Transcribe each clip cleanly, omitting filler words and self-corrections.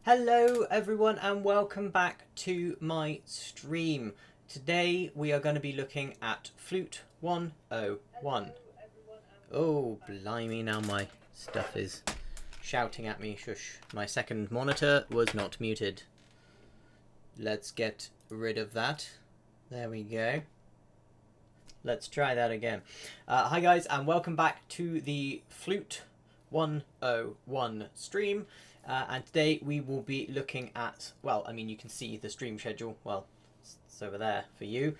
Hello everyone and welcome back to my stream. Today we are going to be looking at Flute 101. Oh blimey, now my stuff is shouting at me. Shush. My second monitor was not muted. Let's get rid of that. There we go. Let's try that again. Hi guys and welcome back to the Flute 101 stream. And today we will be looking at, well, I mean, you can see the stream schedule. Well, it's over there for you.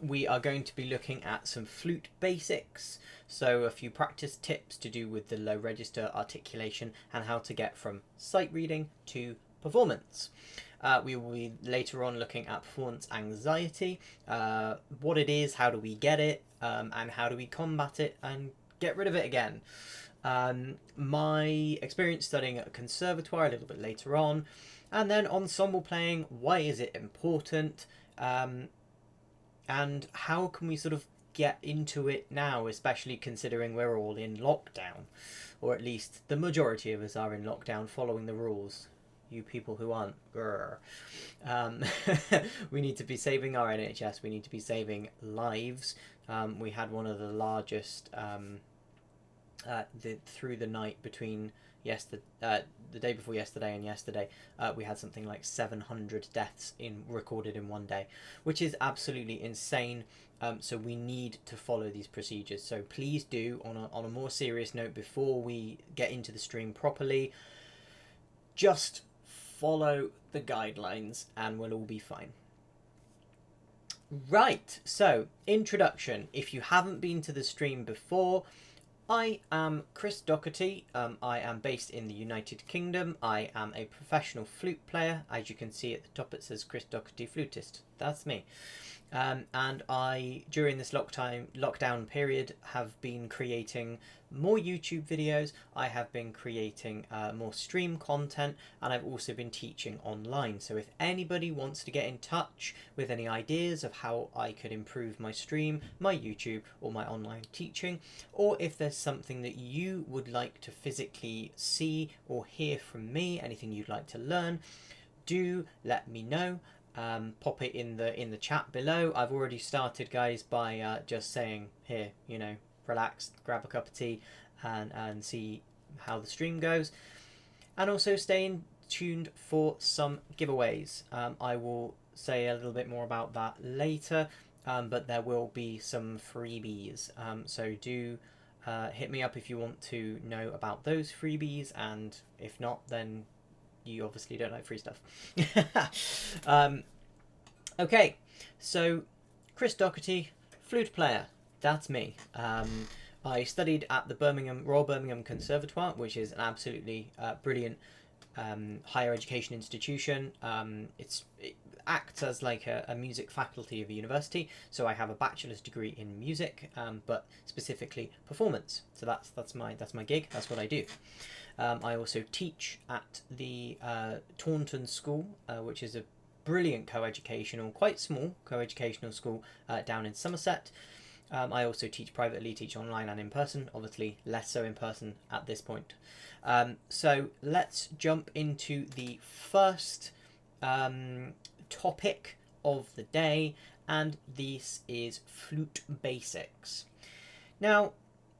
We are going to be looking at some flute basics. So a few practice tips to do with the low register articulation and how to get from sight reading to performance. We will be later on looking at performance anxiety, what it is, how do we get it, and how do we combat it and get rid of it again. My experience studying at a conservatoire a little bit later on, and then ensemble playing, why is it important, and how can we sort of get into it now, especially considering we're all in lockdown, or at least the majority of us are in lockdown following the rules. You people who aren't, we need to be saving our NHS, we need to be saving lives. We had one of the largest through the night between the day before yesterday and yesterday, we had something like 700 deaths recorded in one day, which is absolutely insane. So we need to follow these procedures. So please do, on a more serious note, before we get into the stream properly, just follow the guidelines and we'll all be fine. Right, so introduction. If you haven't been to the stream before, I am Chris Doherty. I am based in the United Kingdom. I am a professional flute player. As you can see at the top it says Chris Doherty Flutist. That's me. And I, during this lockdown period, have been creating more YouTube videos. I have been creating more stream content, and I've also been teaching online. So if anybody wants to get in touch with any ideas of how I could improve my stream, my YouTube, or my online teaching, or if there's something that you would like to physically see or hear from me, anything you'd like to learn, do let me know. Pop it in the chat below. I've already started, guys, by just saying, here, you know, relax, grab a cup of tea, and see how the stream goes. And also stay tuned for some giveaways. I will say a little bit more about that later, but there will be some freebies. So do hit me up if you want to know about those freebies, and if not, then you obviously don't like free stuff. Okay, so Chris Doherty, flute player, that's me. I studied at the Royal Birmingham Conservatoire, which is an absolutely brilliant higher education institution. It acts as like a music faculty of a university, so I have a bachelor's degree in music, but specifically performance. So that's my gig. That's what I do. I also teach at the Taunton School, which is a brilliant co-educational, quite small co-educational school down in Somerset. I also teach privately, teach online and in person, obviously less so in person at this point. So let's jump into the first topic of the day, and this is flute basics. Now,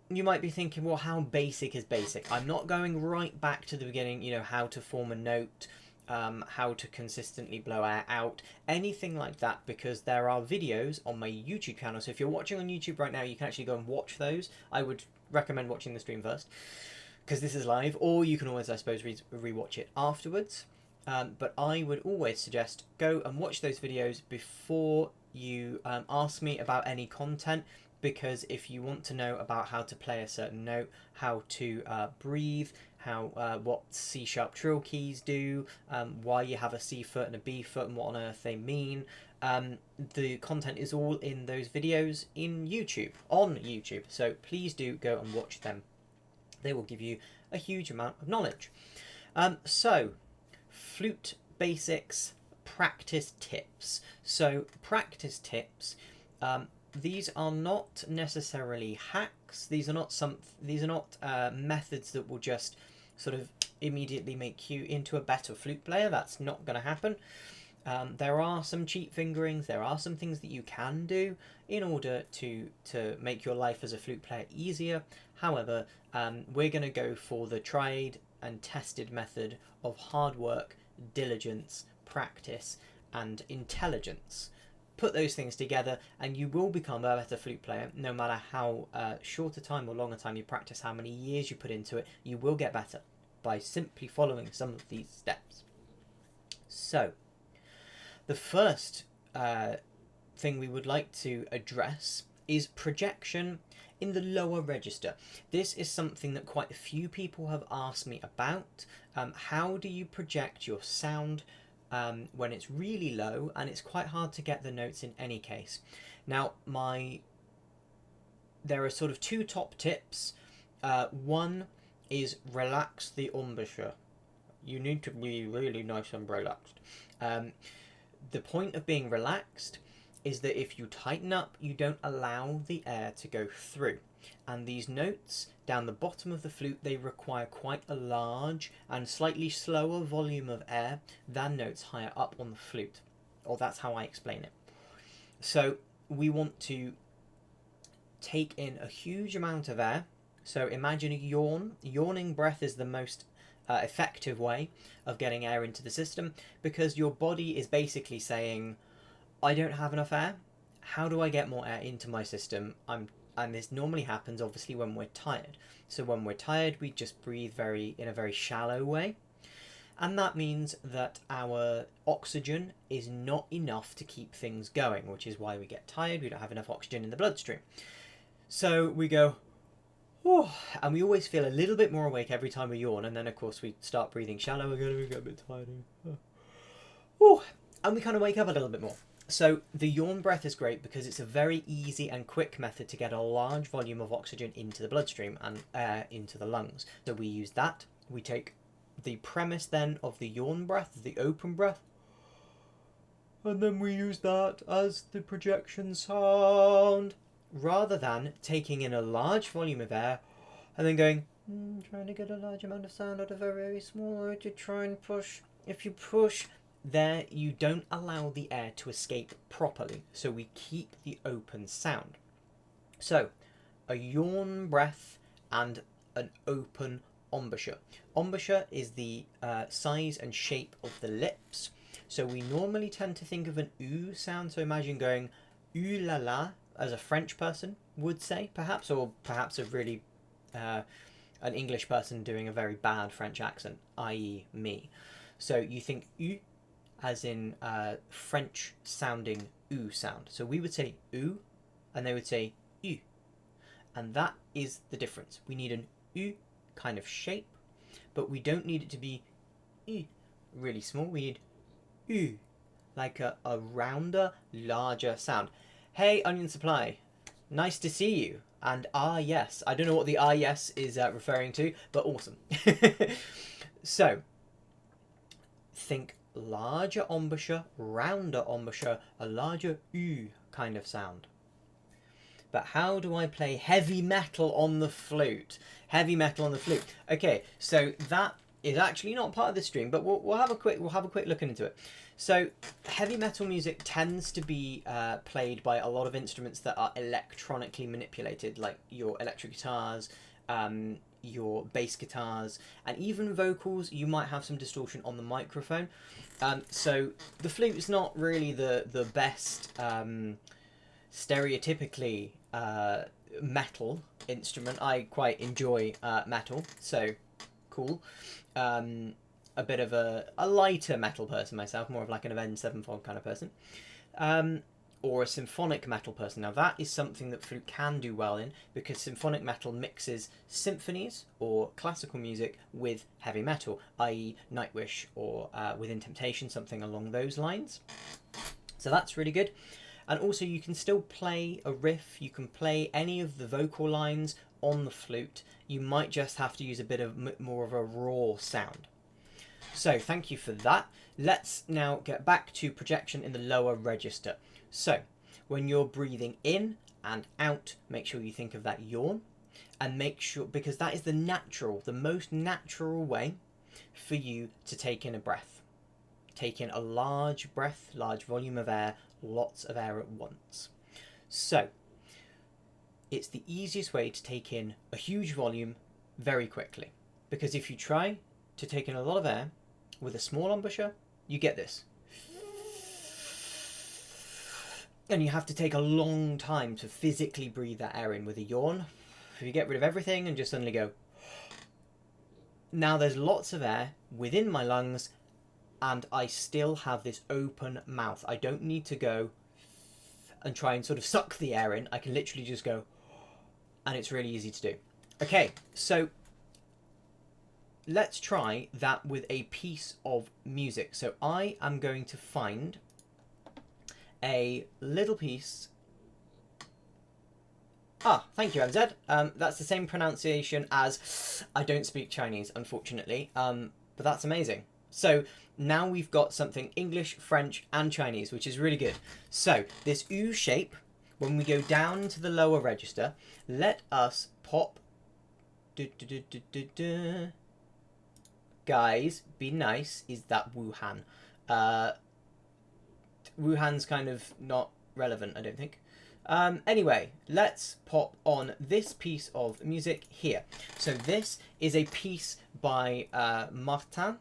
you might be thinking, well, how basic is basic? I'm not going right back to the beginning, you know, how to form a note, how to consistently blow air out, anything like that, because there are videos on my YouTube channel. So if you're watching on YouTube right now, you can actually go and watch those. I would recommend watching the stream first, because this is live, or you can always, I suppose, re-watch it afterwards. But I would always suggest go and watch those videos before you ask me about any content, because if you want to know about how to play a certain note, how to breathe, what C sharp trill keys do, why you have a C foot and a B foot and what on earth they mean, the content is all in those videos on YouTube. So please do go and watch them. They will give you a huge amount of knowledge. So flute basics, practice tips. So practice tips. These are not necessarily hacks. These are not methods that will just sort of immediately make you into a better flute player. That's not going to happen. There are some cheat fingerings, there are some things that you can do in order to make your life as a flute player easier. However, we're going to go for the tried and tested method of hard work, diligence, practice, and intelligence. Put those things together and you will become a better flute player. No matter how short a time or long a time you practice, how many years you put into it, you will get better by simply following some of these steps. So, the first thing we would like to address is projection in the lower register. This is something that quite a few people have asked me about. How do you project your sound when it's really low and it's quite hard to get the notes in any case? Now, there are sort of two top tips. One is relax the embouchure. You need to be really nice and relaxed. The point of being relaxed is that if you tighten up, you don't allow the air to go through. And these notes down the bottom of the flute, they require quite a large and slightly slower volume of air than notes higher up on the flute. Or that's how I explain it. So we want to take in a huge amount of air. So imagine a yawn. Yawning breath is the most effective way of getting air into the system, because your body is basically saying, I don't have enough air. How do I get more air into my system? And this normally happens obviously when we're tired. So when we're tired, we just breathe in a very shallow way. And that means that our oxygen is not enough to keep things going, which is why we get tired. We don't have enough oxygen in the bloodstream. So we go, oh, and we always feel a little bit more awake every time we yawn, and then of course we start breathing shallow again, we get a bit tired. Oh, and we kind of wake up a little bit more. So the yawn breath is great because it's a very easy and quick method to get a large volume of oxygen into the bloodstream and air into the lungs. So we use that. We take the premise then of the yawn breath, the open breath, and then we use that as the projection sound, rather than taking in a large volume of air and then going, trying to get a large amount of sound out of a very small area to try and push. If you push, there you don't allow the air to escape properly, so we keep the open sound. So, a yawn breath and an open embouchure. Embouchure is the size and shape of the lips, so we normally tend to think of an oo sound, so imagine going ooh la la, as a French person would say, perhaps, or perhaps a really an English person doing a very bad French accent, i.e. me. So you think oo as in French sounding oo sound. So we would say oo and they would say oo. And that is the difference. We need an oo kind of shape, but we don't need it to be oo really small. We need oo, like a rounder, larger sound. Hey, Onion Supply, nice to see you. And yes, I don't know what the yes is referring to, but awesome. So, think larger embouchure, rounder embouchure, a larger oo kind of sound. But how do I play heavy metal on the flute? Heavy metal on the flute. Okay, so that is actually not part of the stream, but we'll have a quick look into it. So heavy metal music tends to be played by a lot of instruments that are electronically manipulated, like your electric guitars, your bass guitars, and even vocals. You might have some distortion on the microphone. So the flute is not really the best stereotypically metal instrument. I quite enjoy metal, so cool. A bit of a lighter metal person myself, more of like an Avenged Sevenfold kind of person, or a symphonic metal person. Now that is something that flute can do well in, because symphonic metal mixes symphonies or classical music with heavy metal, i.e. Nightwish or Within Temptation, something along those lines. So that's really good. And also you can still play a riff, you can play any of the vocal lines on the flute. You might just have to use a bit of more of a raw sound. So thank you for that. Let's now get back to projection in the lower register. So when you're breathing in and out, make sure you think of that yawn. and make sure, because that is the most natural way for you to take in a breath. Take in a large breath, large volume of air, lots of air at once. So it's the easiest way to take in a huge volume very quickly. Because if you try to take in a lot of air with a small embouchure, you get this. And you have to take a long time to physically breathe that air in with a yawn. If you get rid of everything and just suddenly go, now there's lots of air within my lungs and I still have this open mouth. I don't need to go and try and sort of suck the air in. I can literally just go, and it's really easy to do. Okay, so let's try that with a piece of music. So I am going to find a little piece. Ah, thank you, MZ. That's the same pronunciation as I don't speak Chinese, unfortunately, but that's amazing. So now we've got something English, French, and Chinese, which is really good. So this U shape, when we go down to the lower register, let us pop. Guys, be nice. Is that Wuhan? Wuhan's kind of not relevant, I don't think. Anyway, let's pop on this piece of music here. So this is a piece by Martin,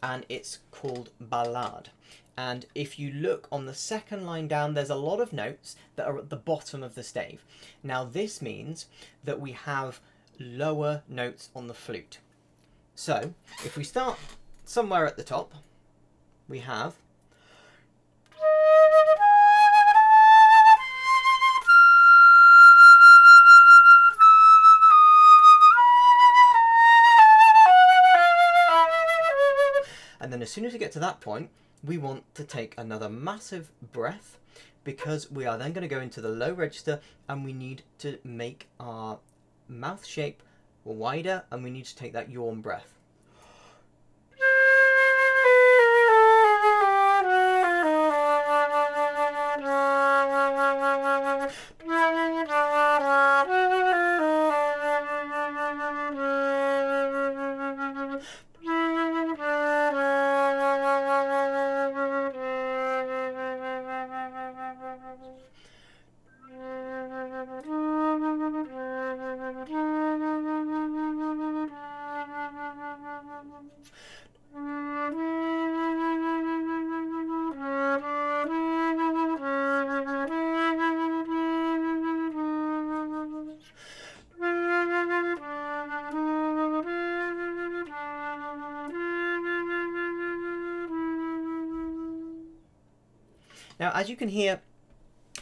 and it's called Ballade. And if you look on the second line down, there's a lot of notes that are at the bottom of the stave. Now this means that we have lower notes on the flute. So if we start somewhere at the top, we have and then as soon as we get to that point, we want to take another massive breath, because we are then going to go into the low register and we need to make our mouth shape wider, and we need to take that yawn breath. Now, as you can hear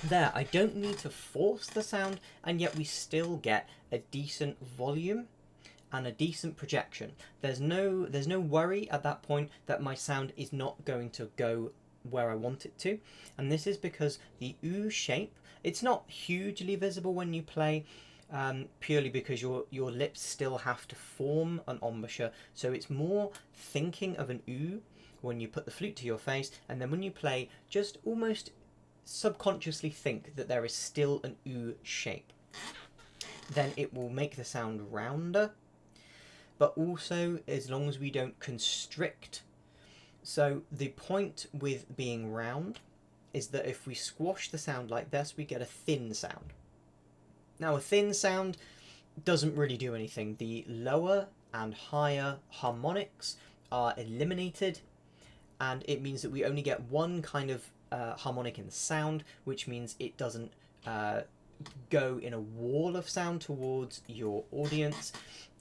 there, I don't need to force the sound, and yet we still get a decent volume and a decent projection. There's no worry at that point that my sound is not going to go where I want it to. And this is because the U shape, it's not hugely visible when you play, purely because your lips still have to form an embouchure. So it's more thinking of an U when you put the flute to your face, and then when you play, just almost subconsciously think that there is still an U shape. Then it will make the sound rounder, but also as long as we don't constrict. So the point with being round is that if we squash the sound like this, we get a thin sound. Now a thin sound doesn't really do anything. The lower and higher harmonics are eliminated, and it means that we only get one kind of harmonic in the sound, which means it doesn't go in a wall of sound towards your audience.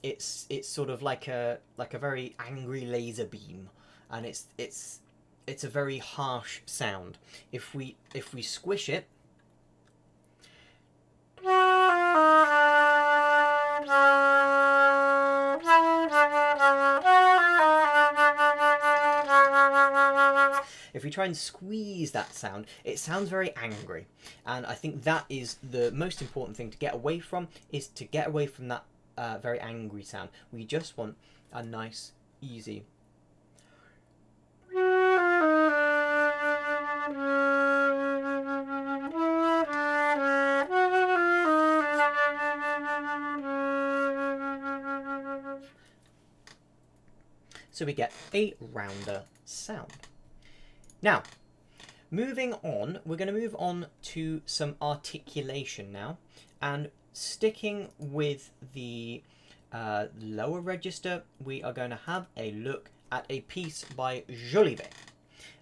It's sort of like a very angry laser beam, and it's a very harsh sound. If we squish it, if we try and squeeze that sound, it sounds very angry. And I think that is the most important thing to get away from, is to get away from that very angry sound. We just want a nice, easy. so we get a rounder sound. Now, moving on, we're going to move on to some articulation now, and sticking with the lower register, we are going to have a look at a piece by Jolivet.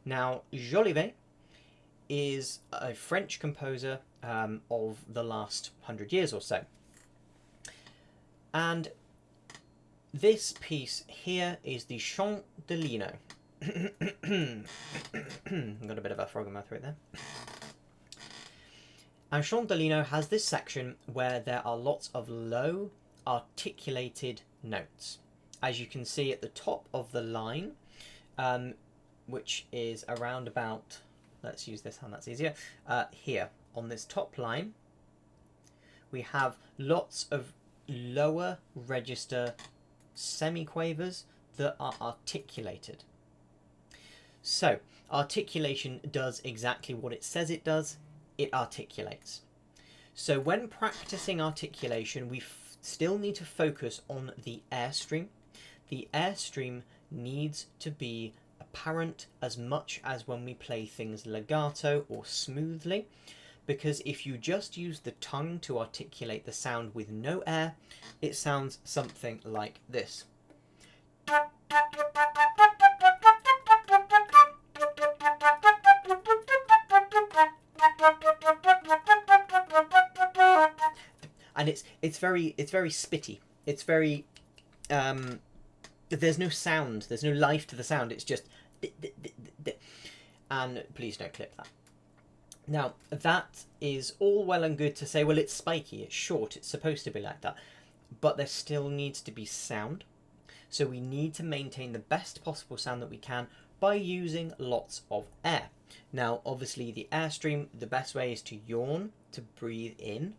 Now, Jolivet is a French composer of the last 100 years or so. And this piece here is the Chant de Lino. Got a bit of a frog in my throat there. And Chant de Lino has this section where there are lots of low articulated notes. As you can see at the top of the line, which is around about, let's use this hand, that's easier, here on this top line, we have lots of lower register semiquavers that are articulated. So articulation does exactly what it says it does. It articulates. So when practicing articulation, we still need to focus on the airstream. The airstream needs to be apparent as much as when we play things legato or smoothly, because if you just use the tongue to articulate the sound with no air, it sounds something like this. And it's very spitty. It's very there's no sound, there's no life to the sound. It's just and please don't clip that. Now, that is all well and good to say, well, it's spiky, it's short, it's supposed to be like that. But there still needs to be sound. So we need to maintain the best possible sound that we can by using lots of air. Now, obviously, the airstream, the best way is to yawn, to breathe in.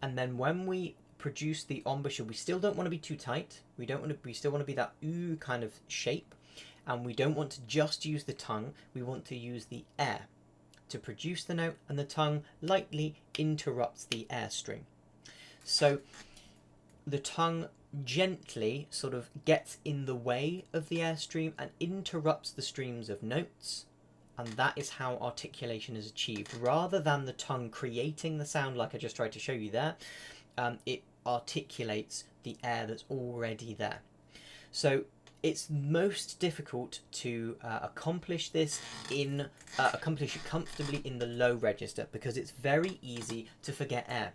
And then when we produce the embouchure, we still don't want to be too tight. We still want to be that ooh kind of shape. And we don't want to just use the tongue. We want to use the air to produce the note, and the tongue lightly interrupts the airstream. So the tongue gently sort of gets in the way of the airstream and interrupts the streams of notes, and that is how articulation is achieved. Rather than the tongue creating the sound like I just tried to show you there, it articulates the air that's already there. So it's most difficult to accomplish this accomplish it comfortably in the low register, because it's very easy to forget air,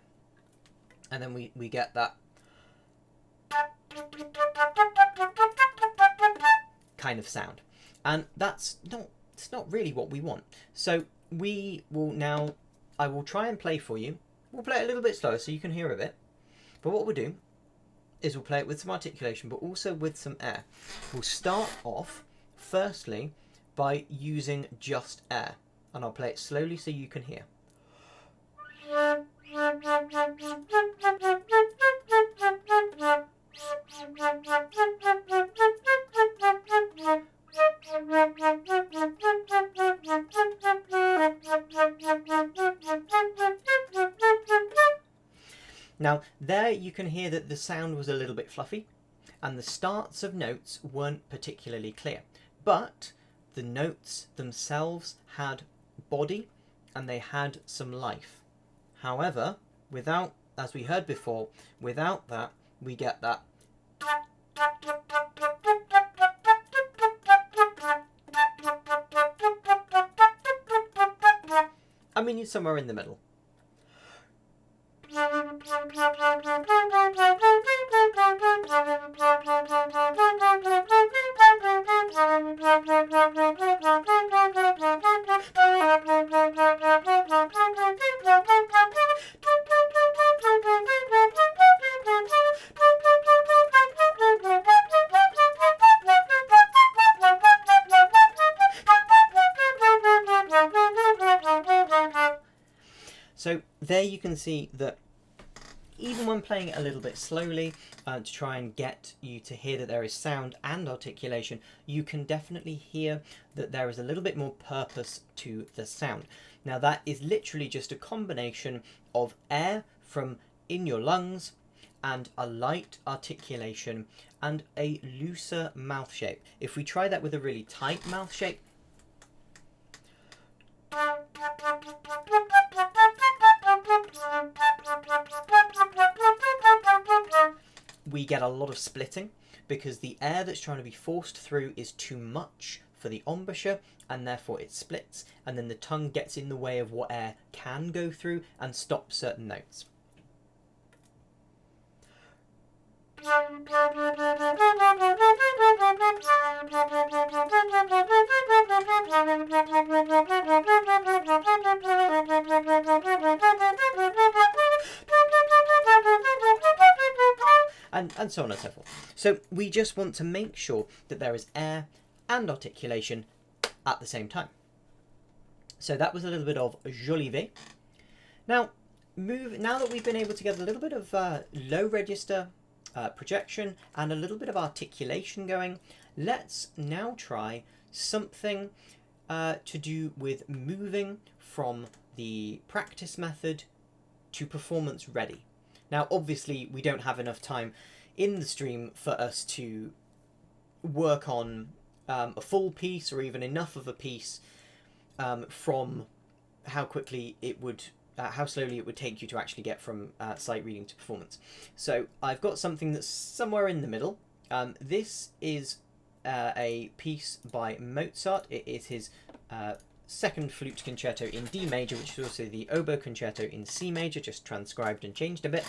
and then we get that kind of sound, and it's not really what we want. So we will now, I will try and play for you. We'll play it a little bit slower so you can hear a bit, but what we'll do is we'll play it with some articulation, but also with some air. We'll start off, firstly, by using just air. And I'll play it slowly so you can hear. Now, there you can hear that the sound was a little bit fluffy, and the starts of notes weren't particularly clear. But the notes themselves had body, and they had some life. However, without, as we heard before, without that, we get that. I mean, you're somewhere in the middle. So there you can see that even when playing it a little bit slowly to try and get you to hear that there is sound and articulation, you can definitely hear that there is a little bit more purpose to the sound. Now that is literally just a combination of air from in your lungs and a light articulation and a looser mouth shape. If we try that with a really tight mouth shape, we get a lot of splitting because the air that's trying to be forced through is too much for the embouchure, and therefore it splits, and then the tongue gets in the way of what air can go through and stops certain notes. And so on and so forth. So we just want to make sure that there is air and articulation at the same time. So that was a little bit of Jolivet. Now that we've been able to get a little bit of low register projection and a little bit of articulation going, let's now try something to do with moving from the practice method to performance ready. Now obviously we don't have enough time in the stream for us to work on a full piece or even enough of a piece from how quickly it would how slowly it would take you to actually get from sight reading to performance. So I've got something that's somewhere in the middle. This is a piece by Mozart. It is his second flute concerto in D major, which is also the oboe concerto in C major, just transcribed and changed a bit.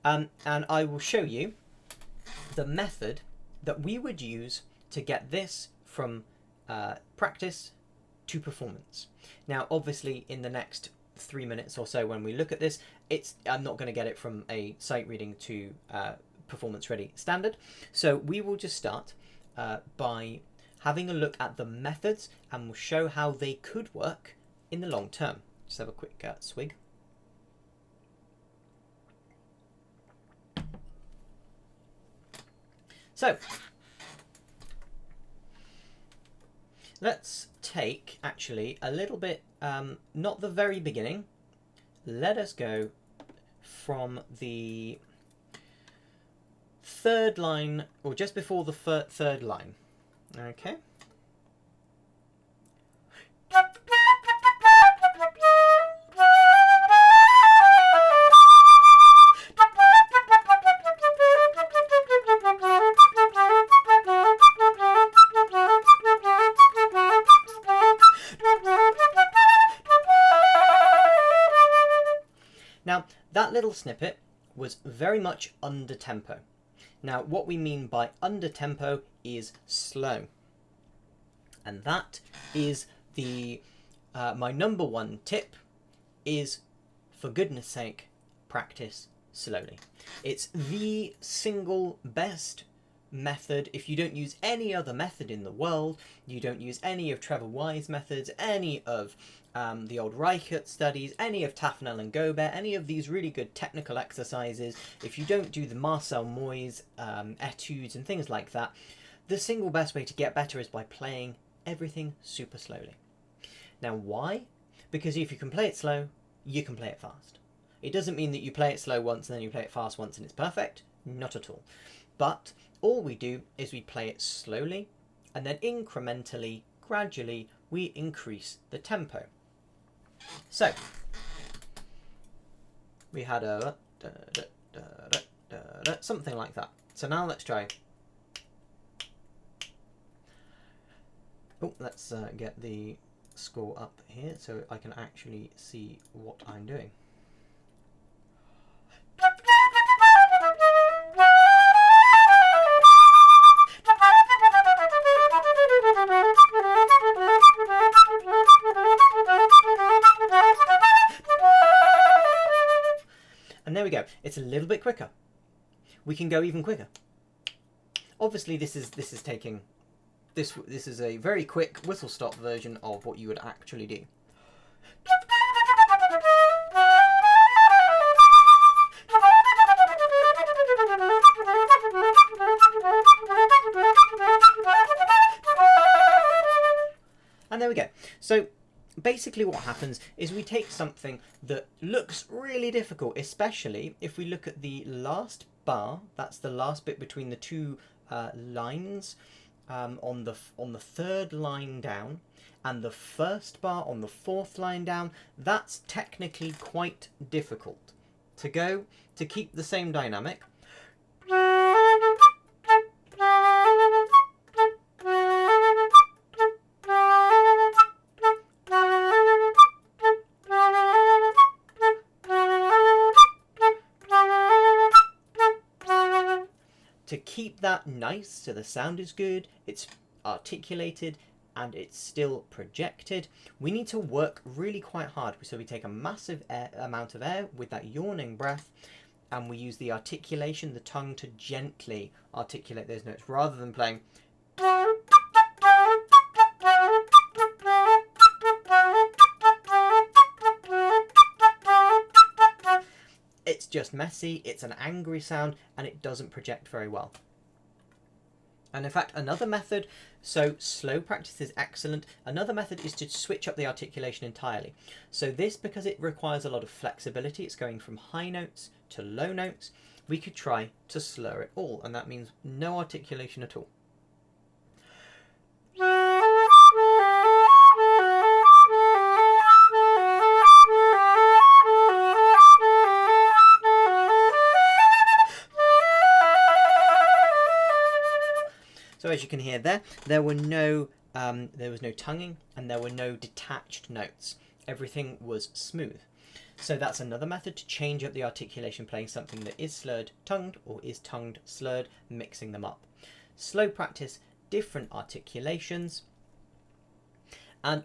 And I will show you the method that we would use to get this from practice to performance. Now obviously in the next 3 minutes or so when we look at this, I'm not going to get it from a sight reading to performance ready standard. So we will just start by having a look at the methods, and we'll show how they could work in the long term. Just have a quick swig. So let's take actually a little bit, not the very beginning. Let us go from the third line, or just before the third line. Okay. Now, that little snippet was very much under tempo. Now, what we mean by under tempo is slow. And that is the my number one tip is, for goodness sake, practice slowly. It's the single best method. If you don't use any other method in the world, you don't use any of Trevor Wise methods, any of the old Reichert studies, any of Tafnel and Gobert, any of these really good technical exercises, if you don't do the Marcel Moyes etudes and things like that, the single best way to get better is by playing everything super slowly. Now why? Because if you can play it slow, you can play it fast. It doesn't mean that you play it slow once and then you play it fast once and it's perfect. Not at all. But all we do is we play it slowly, and then incrementally, gradually, we increase the tempo. So we had a something like that. So now let's try. Oh, let's get the score up here so I can actually see what I'm doing. And there we go. It's a little bit quicker. We can go even quicker. Obviously, this is taking this is a very quick whistle stop version of what you would actually do. And there we go. So basically what happens is we take something that looks really difficult, especially if we look at the last bar, that's the last bit between the two lines on the third line down, and the first bar on the fourth line down. That's technically quite difficult to keep the same dynamic. To keep that nice, so the sound is good, it's articulated, and it's still projected, we need to work really quite hard. So we take a massive amount of air with that yawning breath, and we use the articulation, the tongue, to gently articulate those notes, rather than playing. It's just messy, it's an angry sound, and it doesn't project very well. And in fact, another method, so slow practice is excellent. Another method is to switch up the articulation entirely. So this, because it requires a lot of flexibility, it's going from high notes to low notes, we could try to slur it all, and that means no articulation at all. So as you can hear there was no tonguing, and there were no detached notes. Everything was smooth. So that's another method to change up the articulation, playing something that is slurred tongued or is tongued slurred, mixing them up. Slow practice, different articulations. And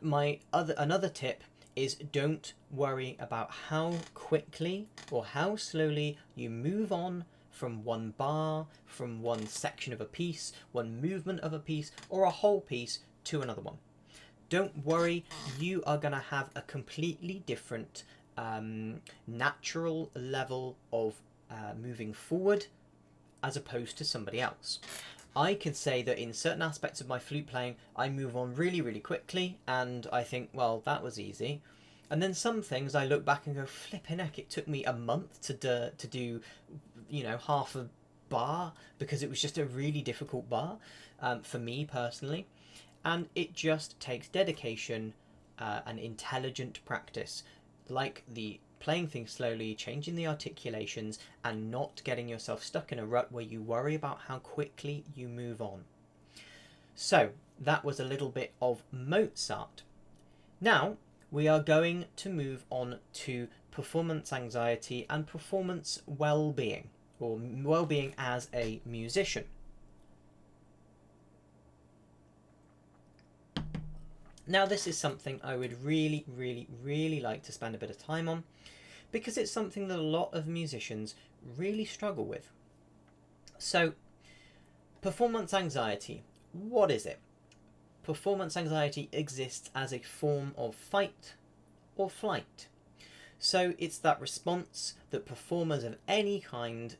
another tip is, don't worry about how quickly or how slowly you move on from one bar, from one section of a piece, one movement of a piece, or a whole piece to another one. Don't worry, you are going to have a completely different natural level of moving forward as opposed to somebody else. I can say that in certain aspects of my flute playing, I move on really, really quickly, and I think, well, that was easy. And then some things I look back and go, flipping heck, it took me a month to do, you know, half a bar, because it was just a really difficult bar for me personally. And it just takes dedication and intelligent practice, like the playing things slowly, changing the articulations, and not getting yourself stuck in a rut where you worry about how quickly you move on. So that was a little bit of Mozart. Now we are going to move on to performance anxiety and performance well-being, or well-being as a musician. Now this is something I would really, really, really like to spend a bit of time on, because it's something that a lot of musicians really struggle with. So, performance anxiety, what is it? Performance anxiety exists as a form of fight or flight. So it's that response that performers of any kind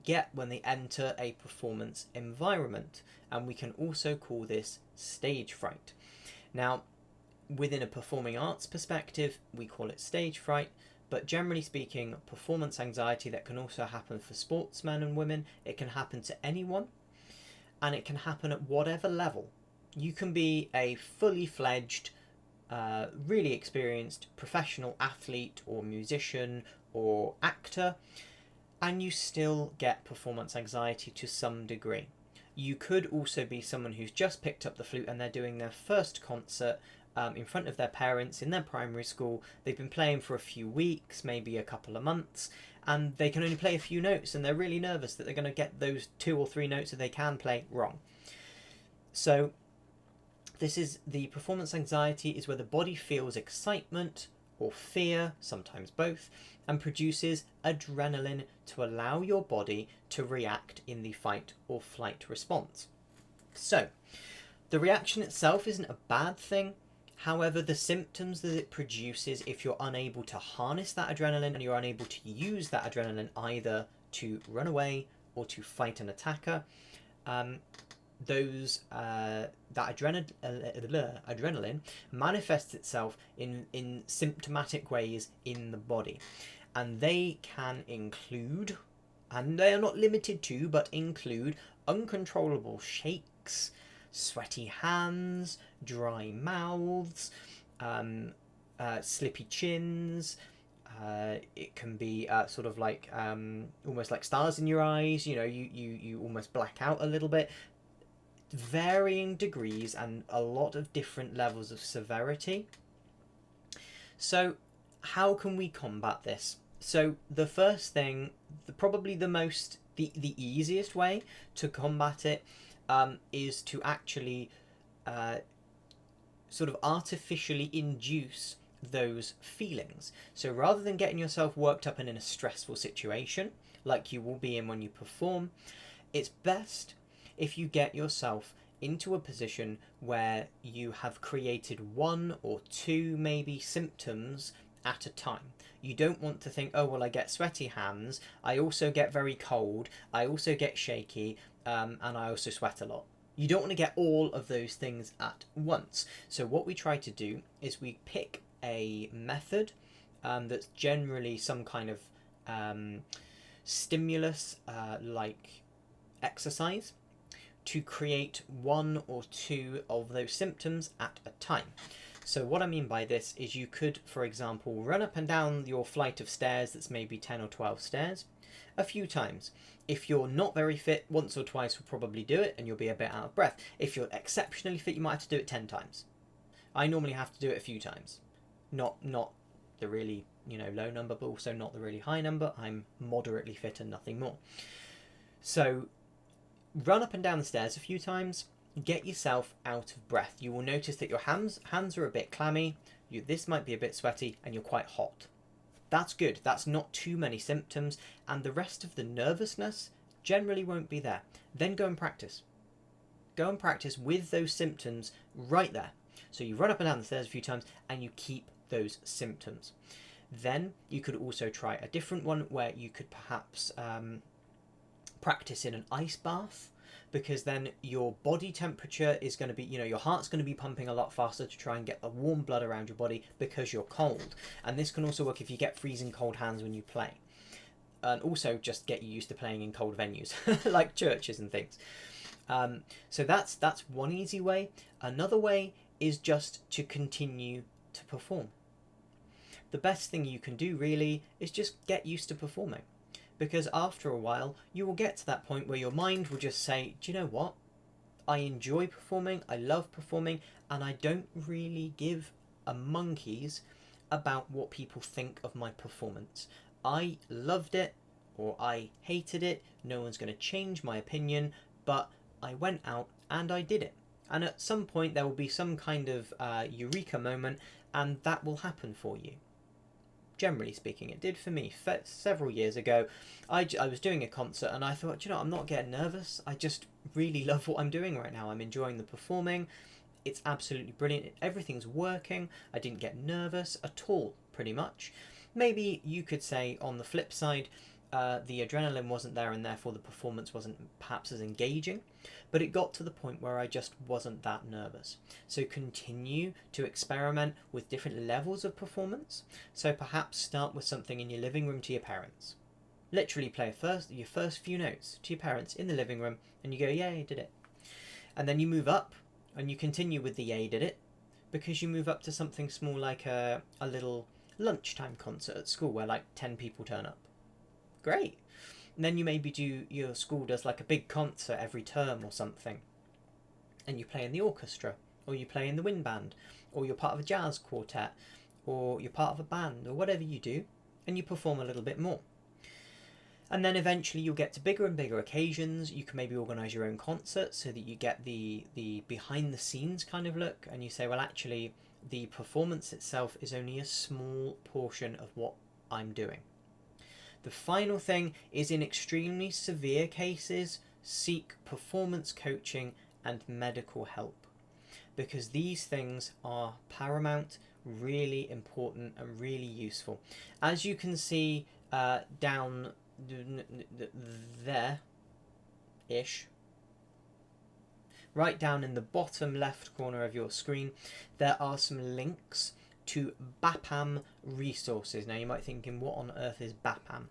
get when they enter a performance environment, and we can also call this stage fright. Now, within a performing arts perspective, we call it stage fright, but generally speaking, performance anxiety, that can also happen for sportsmen and women. It can happen to anyone, and it can happen at whatever level. You can be a fully fledged, really experienced professional athlete or musician or actor, and you still get performance anxiety to some degree. You could also be someone who's just picked up the flute and they're doing their first concert in front of their parents in their primary school. They've been playing for a few weeks, maybe a couple of months, and they can only play a few notes, and they're really nervous that they're going to get those 2 or 3 notes that they can play wrong. So this is the performance anxiety, is where the body feels excitement or fear, sometimes both, and produces adrenaline to allow your body to react in the fight or flight response. So the reaction itself isn't a bad thing. However, the symptoms that it produces, if you're unable to harness that adrenaline and you're unable to use that adrenaline either to run away or to fight an attacker, adrenaline manifests itself in symptomatic ways in the body, and they can include, and they are not limited to, but include uncontrollable shakes, sweaty hands, dry mouths, slippy chins. It can be sort of like almost like stars in your eyes. You almost black out a little bit. Varying degrees and a lot of different levels of severity. So how can we combat this? So the first thing, probably the easiest way to combat it is to actually sort of artificially induce those feelings. So rather than getting yourself worked up and in a stressful situation like you will be in when you perform, it's best if you get yourself into a position where you have created one or two maybe symptoms at a time. You don't want to think, oh well, I get sweaty hands, I also get very cold, I also get shaky, and I also sweat a lot. You don't want to get all of those things at once. So what we try to do is we pick a method that's generally some kind of stimulus like exercise to create one or two of those symptoms at a time. So what I mean by this is you could, for example, run up and down your flight of stairs that's maybe 10 or 12 stairs a few times. If you're not very fit, once or twice will probably do it and you'll be a bit out of breath. If you're exceptionally fit, you might have to do it 10 times. I normally have to do it a few times. Not the really, low number, but also not the really high number. I'm moderately fit and nothing more. So run up and down the stairs a few times, get yourself out of breath. You will notice that your hands are a bit clammy, this might be a bit sweaty, and you're quite hot. That's good. That's not too many symptoms, and the rest of the nervousness generally won't be there. Then go and practice. Go and practice with those symptoms right there. So you run up and down the stairs a few times, and you keep those symptoms. Then you could also try a different one where you could perhaps practice in an ice bath, because then your body temperature is going to be, your heart's going to be pumping a lot faster to try and get the warm blood around your body because you're cold. And this can also work if you get freezing cold hands when you play. And also just get you used to playing in cold venues like churches and things. So that's one easy way. Another way is just to continue to perform. The best thing you can do really is just get used to performing. Because after a while, you will get to that point where your mind will just say, do you know what? I enjoy performing, I love performing, and I don't really give a monkey's about what people think of my performance. I loved it, or I hated it, no one's going to change my opinion, but I went out and I did it. And at some point there will be some kind of eureka moment, and that will happen for you. Generally speaking, it did for me. Several years ago, I was doing a concert and I thought, I'm not getting nervous. I just really love what I'm doing right now. I'm enjoying the performing. It's absolutely brilliant. Everything's working. I didn't get nervous at all, pretty much. Maybe you could say on the flip side, the adrenaline wasn't there and therefore the performance wasn't perhaps as engaging, but it got to the point where I just wasn't that nervous. So continue to experiment with different levels of performance. So perhaps start with something in your living room to your parents. Literally play your first few notes to your parents in the living room and you go, yay, I did it. And then you move up and you continue with the yay, did it, because you move up to something small like a little lunchtime concert at school where like 10 people turn up. Great. And then you maybe your school does like a big concert every term or something, and you play in the orchestra, or you play in the wind band, or you're part of a jazz quartet, or you're part of a band, or whatever you do, and you perform a little bit more. And then eventually you'll get to bigger and bigger occasions. You can maybe organise your own concert so that you get the behind the scenes kind of look, and you say, well, actually the performance itself is only a small portion of what I'm doing. The final thing is, in extremely severe cases, seek performance coaching and medical help, because these things are paramount, really important and really useful. As you can see down there-ish, right down in the bottom left corner of your screen, there are some links to BAPAM resources. Now you might be thinking, what on earth is BAPAM?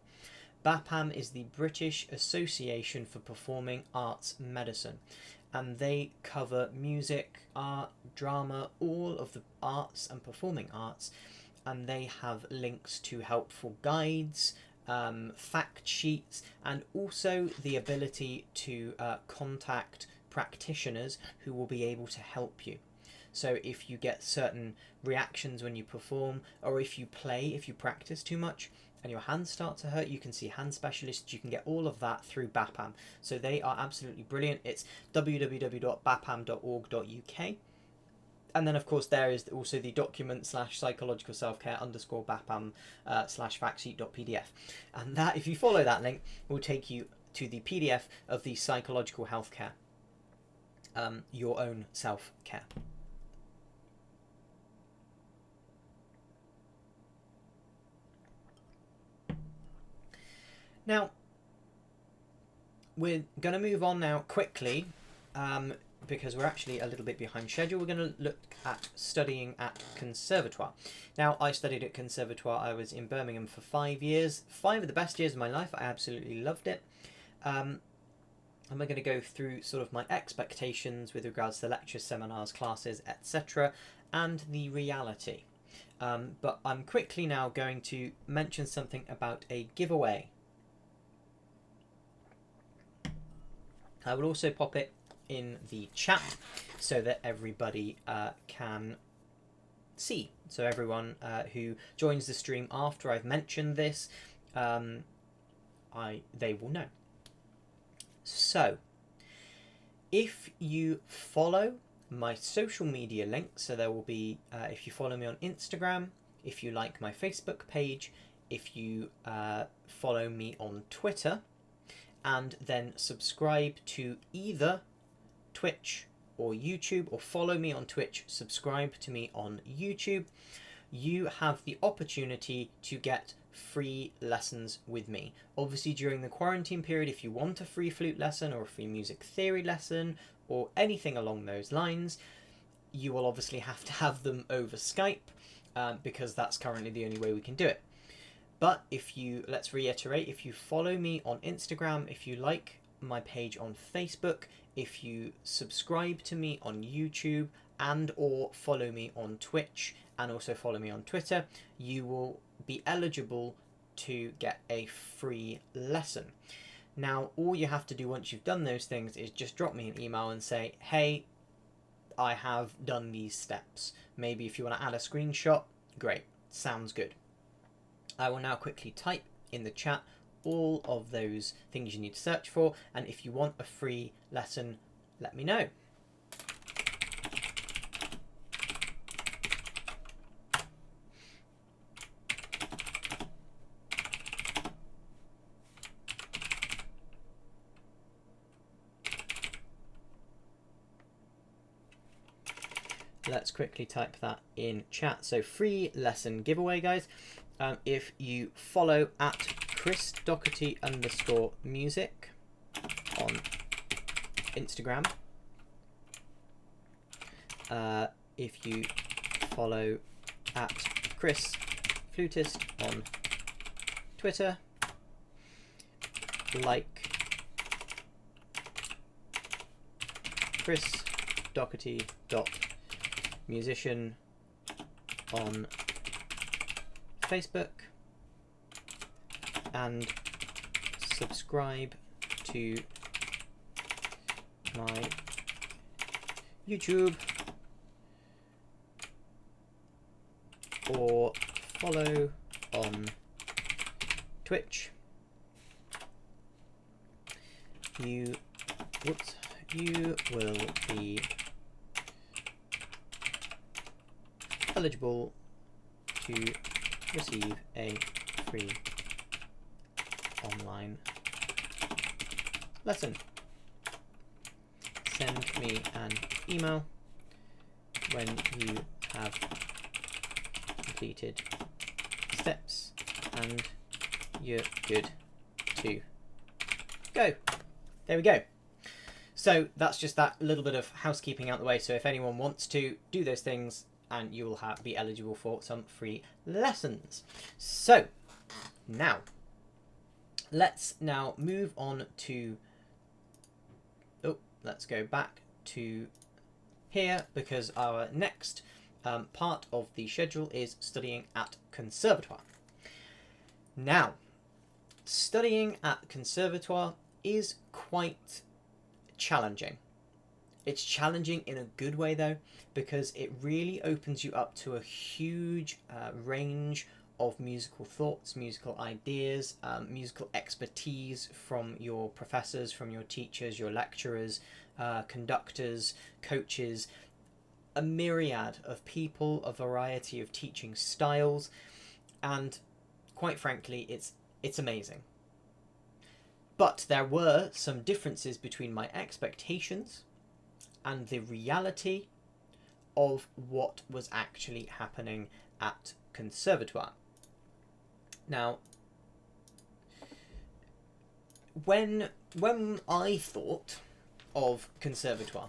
BAPAM is the British Association for Performing Arts Medicine, and they cover music, art, drama, all of the arts and performing arts, and they have links to helpful guides, fact sheets, and also the ability to contact practitioners who will be able to help you. So if you get certain reactions when you perform, or if you practice too much and your hands start to hurt, you can see hand specialists. You can get all of that through BAPAM. So they are absolutely brilliant. It's www.bapam.org.uk. And then, of course, there is also the document/psychological-self-care_BAPAM/factsheet.pdf. And that, if you follow that link, will take you to the PDF of the psychological healthcare, your own self-care. Now, we're going to move on now quickly, because we're actually a little bit behind schedule. We're going to look at studying at Conservatoire. Now, I studied at Conservatoire. I was in Birmingham for 5 years. 5 of the best years of my life. I absolutely loved it. And we're going to go through sort of my expectations with regards to lectures, seminars, classes, etc., and the reality. But I'm quickly now going to mention something about a giveaway. I will also pop it in the chat so that everybody can see. So everyone who joins the stream after I've mentioned this, they will know. So if you follow my social media links, so there will be, if you follow me on Instagram, if you like my Facebook page, if you follow me on Twitter, and then subscribe to either Twitch or YouTube, or follow me on Twitch, subscribe to me on YouTube, you have the opportunity to get free lessons with me. Obviously, during the quarantine period, if you want a free flute lesson or a free music theory lesson or anything along those lines, you will obviously have to have them over Skype, because that's currently the only way we can do it. But if you, let's reiterate, if you follow me on Instagram, if you like my page on Facebook, if you subscribe to me on YouTube, and or follow me on Twitch, and also follow me on Twitter, you will be eligible to get a free lesson. Now, all you have to do once you've done those things is just drop me an email and say, hey, I have done these steps. Maybe if you want to add a screenshot, great, sounds good. I will now quickly type in the chat all of those things you need to search for, and if you want a free lesson, let me know. Let's quickly type that in chat. So free lesson giveaway, guys. If you follow at ChrisDoherty_music on Instagram, if you follow at Chris Flutist on Twitter, like ChrisDoherty.musician on Facebook, and subscribe to my YouTube, or follow on Twitch. You will be eligible to receive a free online lesson. Send me an email when you have completed steps and you're good to go. There we go. So that's just that little bit of housekeeping out the way. So if anyone wants to do those things, and you will be eligible for some free lessons. So now let's move on to, let's go back to here, because our next part of the schedule is studying at Conservatoire. Now, studying at Conservatoire is quite challenging. It's challenging in a good way, though, because it really opens you up to a huge range of musical thoughts, musical ideas, musical expertise from your professors, from your teachers, your lecturers, conductors, coaches, a myriad of people, a variety of teaching styles, and quite frankly, it's amazing. But there were some differences between my expectations and the reality of what was actually happening at Conservatoire. Now, when I thought of Conservatoire,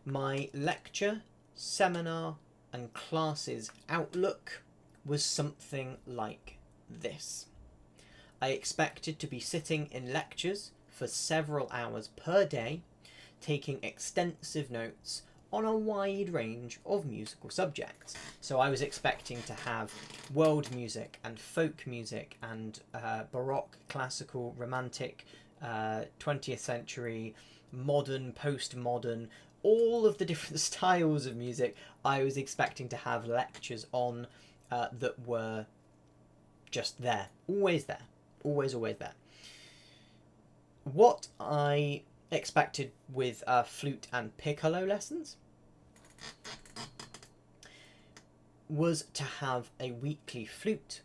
my lecture, seminar, and classes outlook was something like this. I expected to be sitting in lectures for several hours per day, taking extensive notes on a wide range of musical subjects. So I was expecting to have world music and folk music and Baroque, classical, romantic, 20th century, modern, postmodern, all of the different styles of music I was expecting to have lectures on that were just there, always there, always there. What I expected with flute and piccolo lessons was to have a weekly flute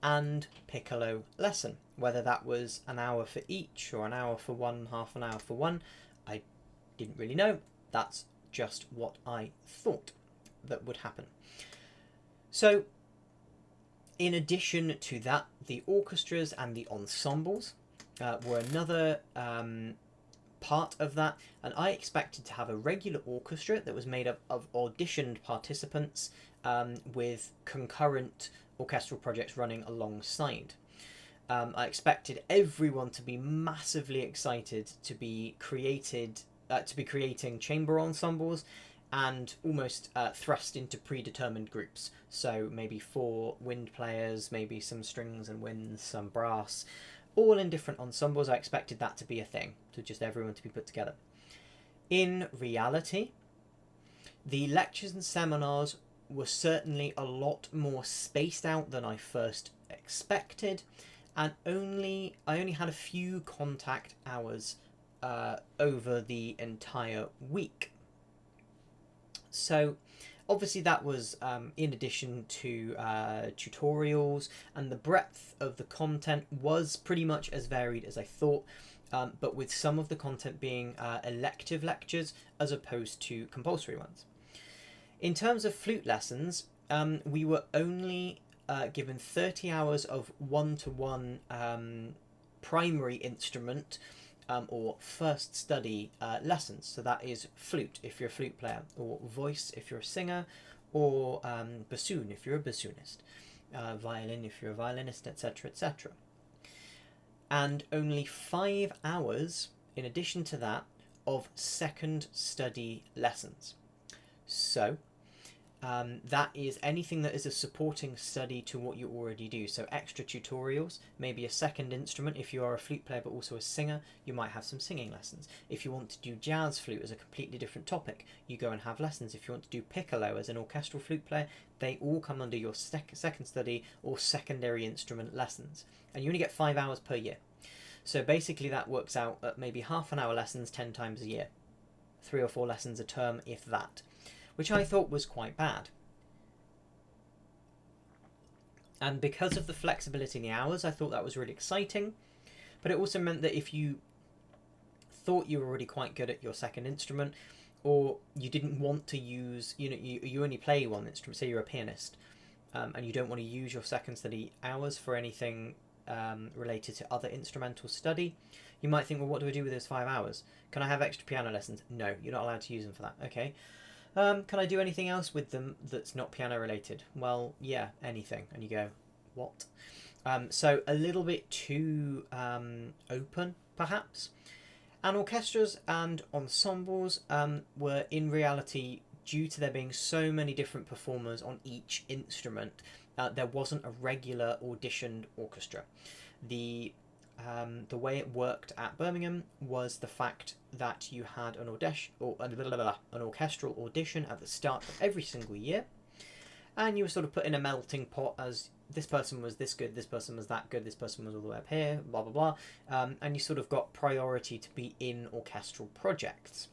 and piccolo lesson, whether that was an hour for each or an hour for one, half an hour for one. I didn't really know. That's just what I thought that would happen. So in addition to that, the orchestras and the ensembles were another part of that, and I expected to have a regular orchestra that was made up of auditioned participants with concurrent orchestral projects running alongside. I expected everyone to be massively excited to be creating chamber ensembles and almost thrust into predetermined groups. So maybe 4 wind players, maybe some strings and winds, some brass, all in different ensembles. I expected that to be a thing, to just everyone to be put together. In reality, the lectures and seminars were certainly a lot more spaced out than I first expected, and I only had a few contact hours over the entire week. So obviously that was in addition to tutorials, and the breadth of the content was pretty much as varied as I thought, but with some of the content being elective lectures as opposed to compulsory ones. In terms of flute lessons, we were only given 30 hours of one-to-one primary instrument or first study lessons. So that is flute if you're a flute player, or voice if you're a singer, or bassoon if you're a bassoonist, violin if you're a violinist, etc., etc. And only 5 hours, in addition to that, of second study lessons. So that is anything that is a supporting study to what you already do. So extra tutorials, maybe a second instrument. If you are a flute player but also a singer, you might have some singing lessons. If you want to do jazz flute as a completely different topic, you go and have lessons. If you want to do piccolo as an orchestral flute player, they all come under your second study or secondary instrument lessons. And you only get 5 hours per year. So basically that works out at maybe half an hour lessons 10 times a year. 3 or 4 lessons a term, if that. Which I thought was quite bad. And because of the flexibility in the hours, I thought that was really exciting. But it also meant that if you thought you were already quite good at your second instrument, or you didn't want to use, you only play one instrument, say you're a pianist, and you don't want to use your second study hours for anything related to other instrumental study. You might think, well, what do I do with those 5 hours? Can I have extra piano lessons? No, you're not allowed to use them for that. Okay. Can I do anything else with them that's not piano related? Well, yeah, anything. And you go, what? So a little bit too open, perhaps. And orchestras and ensembles were in reality, due to there being so many different performers on each instrument, there wasn't a regular auditioned orchestra. The way it worked at Birmingham was the fact that you had an orchestral audition at the start of every single year, and you were sort of put in a melting pot as this person was this good, this person was that good, this person was all the way up here, blah blah blah, and you sort of got priority to be in orchestral projects.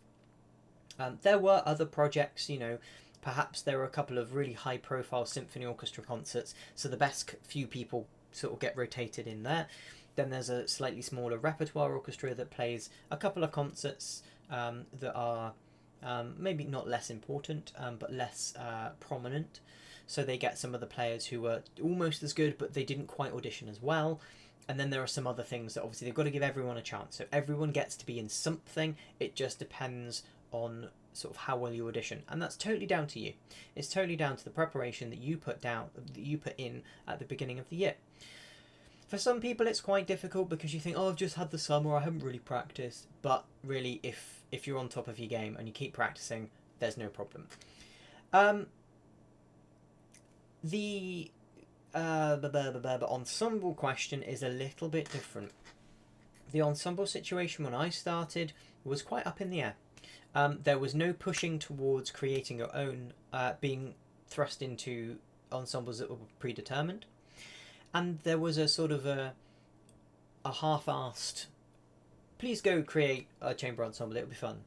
There were other projects, you know, perhaps there were a couple of really high profile symphony orchestra concerts, so the best few people sort of get rotated in there. Then there's a slightly smaller repertoire orchestra that plays a couple of concerts that are maybe not less important, but less prominent. So they get some of the players who were almost as good, but they didn't quite audition as well. And then there are some other things that obviously they've got to give everyone a chance. So everyone gets to be in something. It just depends on sort of how well you audition, and that's totally down to you. It's totally down to the preparation that you put in at the beginning of the year. For some people it's quite difficult because you think, oh, I've just had the summer, I haven't really practiced. But really, if you're on top of your game and you keep practicing, there's no problem. The ensemble question is a little bit different. The ensemble situation when I started was quite up in the air. There was no pushing towards creating your own, being thrust into ensembles that were predetermined. And there was a sort of a half-assed, please go create a chamber ensemble, it'll be fun.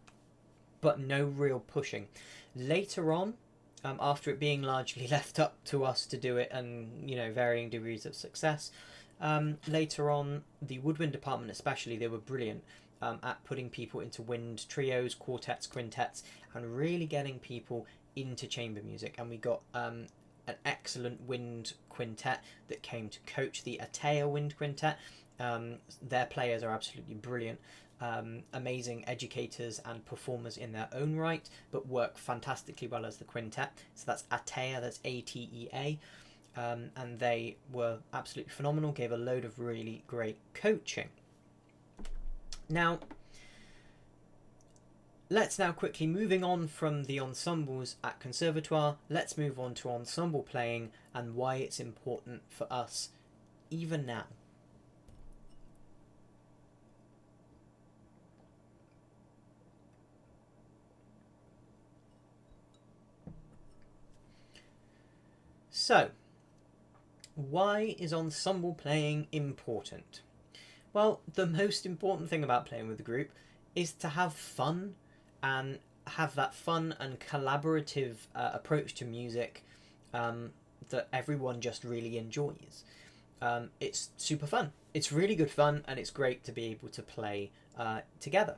But no real pushing. Later on, after it being largely left up to us to do it and, you know, varying degrees of success, later on, the woodwind department especially, they were brilliant at putting people into wind trios, quartets, quintets, and really getting people into chamber music. And we got an excellent wind quintet that came to coach the Atea wind quintet. Their players are absolutely brilliant, amazing educators and performers in their own right, but work fantastically well as the quintet. So that's Atea, that's Atea, and they were absolutely phenomenal, gave a load of really great coaching. Now, let's now quickly, moving on from the ensembles at Conservatoire, let's move on to ensemble playing and why it's important for us even now. So, why is ensemble playing important? Well, the most important thing about playing with a group is to have fun and have that fun and collaborative approach to music that everyone just really enjoys. It's super fun. It's really good fun, and it's great to be able to play together.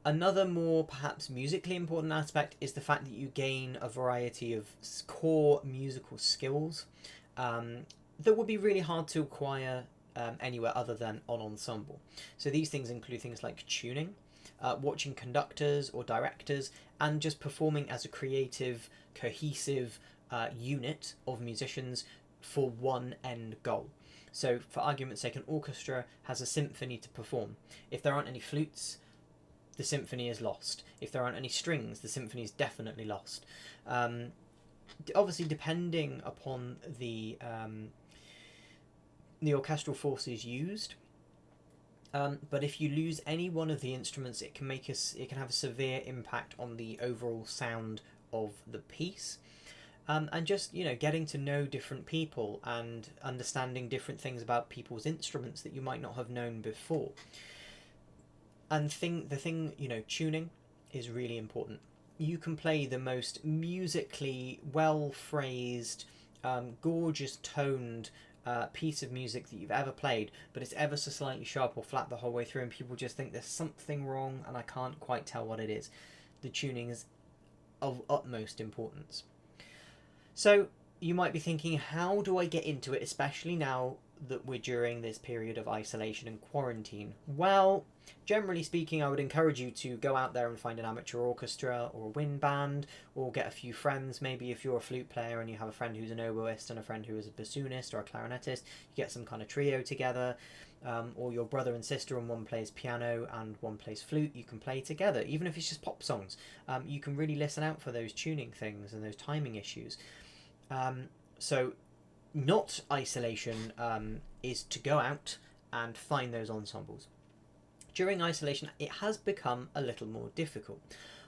Another more perhaps musically important aspect is the fact that you gain a variety of core musical skills that would be really hard to acquire anywhere other than on ensemble. So these things include things like tuning, watching conductors or directors, and just performing as a creative, cohesive unit of musicians for one end goal. So for argument's sake, an orchestra has a symphony to perform. If there aren't any flutes, the symphony is lost. If there aren't any strings, the symphony is definitely lost. Obviously, depending upon the orchestral forces used, but if you lose any one of the instruments, it can have a severe impact on the overall sound of the piece. And just, you know, getting to know different people and understanding different things about people's instruments that you might not have known before. And you know, tuning is really important. You can play the most musically well-phrased, gorgeous toned piece of music that you've ever played, but it's ever so slightly sharp or flat the whole way through, and people just think there's something wrong and I can't quite tell what it is. The tuning is of utmost importance. So you might be thinking, how do I get into it, especially now that we're during this period of isolation and quarantine? Well, generally speaking, I would encourage you to go out there and find an amateur orchestra or a wind band, or get a few friends. Maybe if you're a flute player and you have a friend who's an oboist and a friend who is a bassoonist or a clarinetist, you get some kind of trio together. Or your brother and sister, and one plays piano and one plays flute, you can play together, even if it's just pop songs. You can really listen out for those tuning things and those timing issues. So not isolation is to go out and find those ensembles. During isolation, it has become a little more difficult.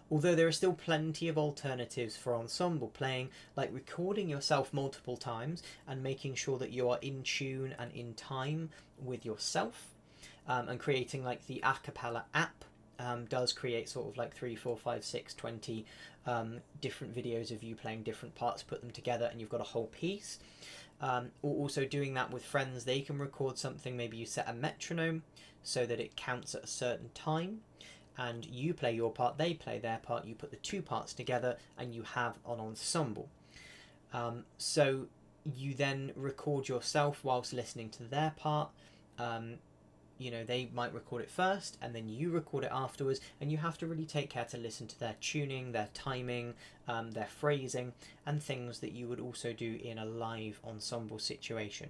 Although there are still plenty of alternatives for ensemble playing, like recording yourself multiple times and making sure that you are in tune and in time with yourself, and creating like the a cappella app does create sort of like 3, 4, 5, 6, 20 different videos of you playing different parts, put them together and you've got a whole piece. Or also doing that with friends, they can record something, maybe you set a metronome so that it counts at a certain time, and you play your part, they play their part, you put the two parts together and you have an ensemble. So you then record yourself whilst listening to their part. You know, they might record it first and then you record it afterwards, and you have to really take care to listen to their tuning, their timing, their phrasing, and things that you would also do in a live ensemble situation.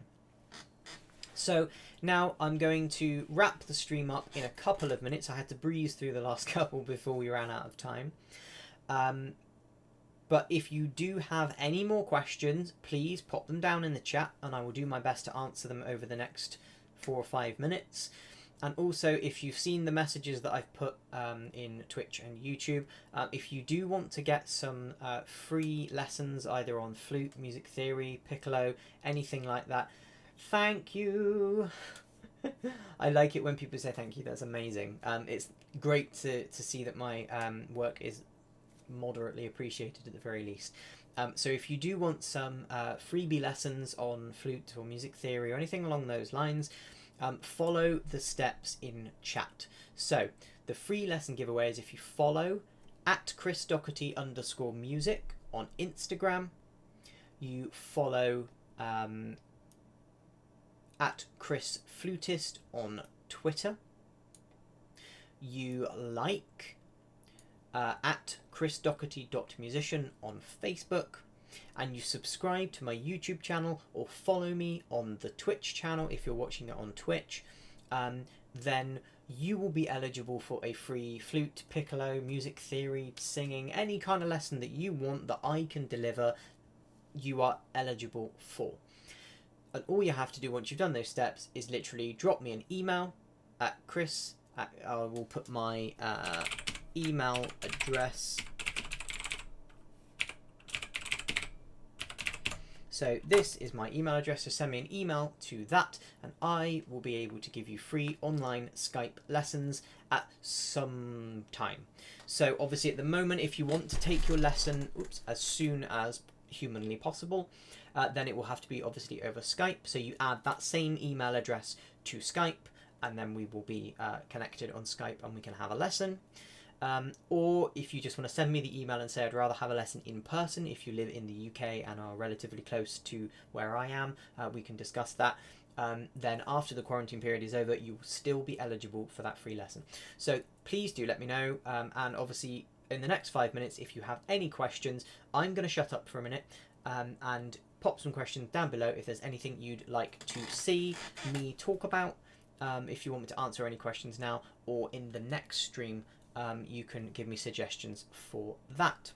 So now I'm going to wrap the stream up in a couple of minutes. I had to breeze through the last couple before we ran out of time. But if you do have any more questions, please pop them down in the chat and I will do my best to answer them over the next 4 or 5 minutes. And also, if you've seen the messages that I've put in Twitch and YouTube, if you do want to get some free lessons either on flute, music theory, piccolo, anything like that, thank you. I like it when people say thank you. That's amazing. It's great to see that my work is moderately appreciated at the very least. So if you do want some freebie lessons on flute or music theory or anything along those lines, follow the steps in chat. So the free lesson giveaway is if you follow at @ChrisDoherty_music on Instagram, you follow at @ChrisFlutist on Twitter, you like at chrisdoherty.musician on Facebook, and you subscribe to my YouTube channel or follow me on the Twitch channel if you're watching it on Twitch, then you will be eligible for a free flute, piccolo, music theory, singing, any kind of lesson that you want that I can deliver, you are eligible for. And all you have to do once you've done those steps is literally drop me an email at Chris. I will put my email address. So this is my email address, so send me an email to that and I will be able to give you free online Skype lessons at some time. So obviously at the moment, if you want to take your lesson as soon as humanly possible, then it will have to be obviously over Skype. So you add that same email address to Skype and then we will be connected on Skype and we can have a lesson. Or if you just want to send me the email and say I'd rather have a lesson in person, if you live in the UK and are relatively close to where I am, we can discuss that. Then after the quarantine period is over, you will still be eligible for that free lesson. So please do let me know, and obviously in the next 5 minutes, if you have any questions, I'm going to shut up for a minute and pop some questions down below if there's anything you'd like to see me talk about. If you want me to answer any questions now or in the next stream, you can give me suggestions for that.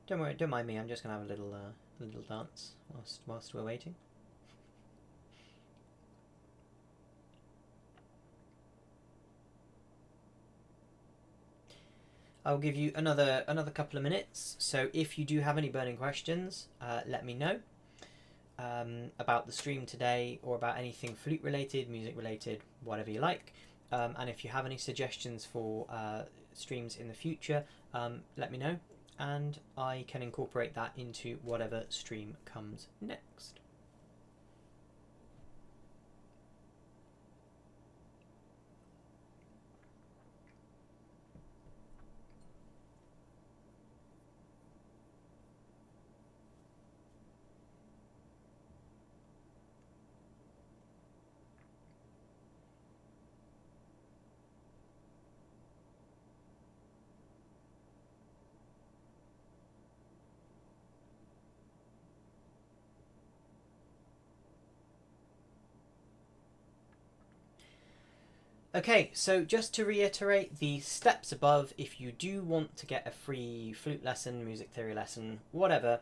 Don't worry, don't mind me. I'm just gonna have a little dance whilst we're waiting. I'll give you another couple of minutes. So if you do have any burning questions, let me know. about the stream today, or about anything flute related, music related, whatever you like. And if you have any suggestions for streams in the future, let me know, and I can incorporate that into whatever stream comes next. Okay, so just to reiterate the steps above, if you do want to get a free flute lesson, music theory lesson, whatever,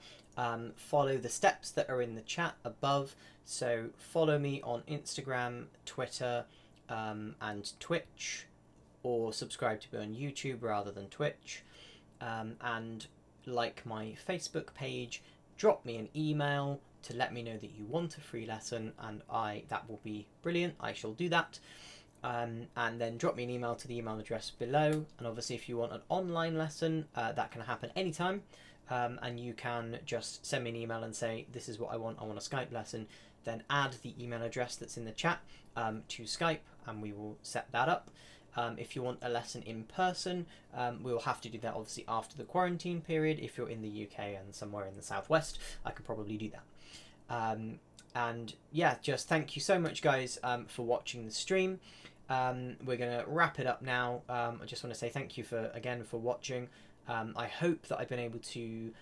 follow the steps that are in the chat above. So follow me on Instagram, Twitter, and Twitch, or subscribe to me on YouTube rather than Twitch, and like my Facebook page. Drop me an email to let me know that you want a free lesson, and that will be brilliant. I shall do that. And then drop me an email to the email address below. And obviously if you want an online lesson, that can happen anytime, and you can just send me an email and say, this is what I want a Skype lesson. Then add the email address that's in the chat to Skype, and we will set that up. If you want a lesson in person, we will have to do that obviously after the quarantine period. If you're in the UK and somewhere in the southwest, I could probably do that. And yeah, just thank you so much, guys, for watching the stream. We're going to wrap it up now. I just want to say thank you again for watching. I hope that I've been able to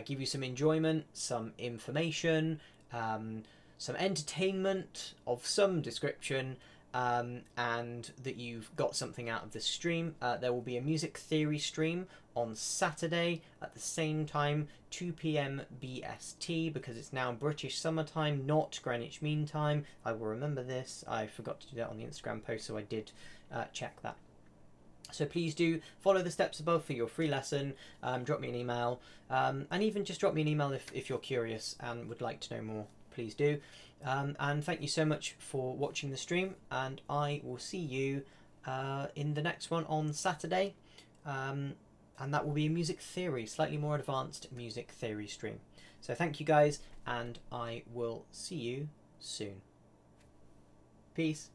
give you some enjoyment, some information, some entertainment of some description, and that you've got something out of this stream. There will be a music theory stream on Saturday at the same time, 2 p.m. BST, because it's now British summertime, not Greenwich Mean Time. I will remember this. I forgot to do that on the Instagram post, so I did check that. So please do follow the steps above for your free lesson. Drop me an email, and even just drop me an email if you're curious and would like to know more. Please do. And thank you so much for watching the stream, and I will see you in the next one on Saturday. And that will be a music theory, slightly more advanced music theory stream. So thank you guys, and I will see you soon. Peace.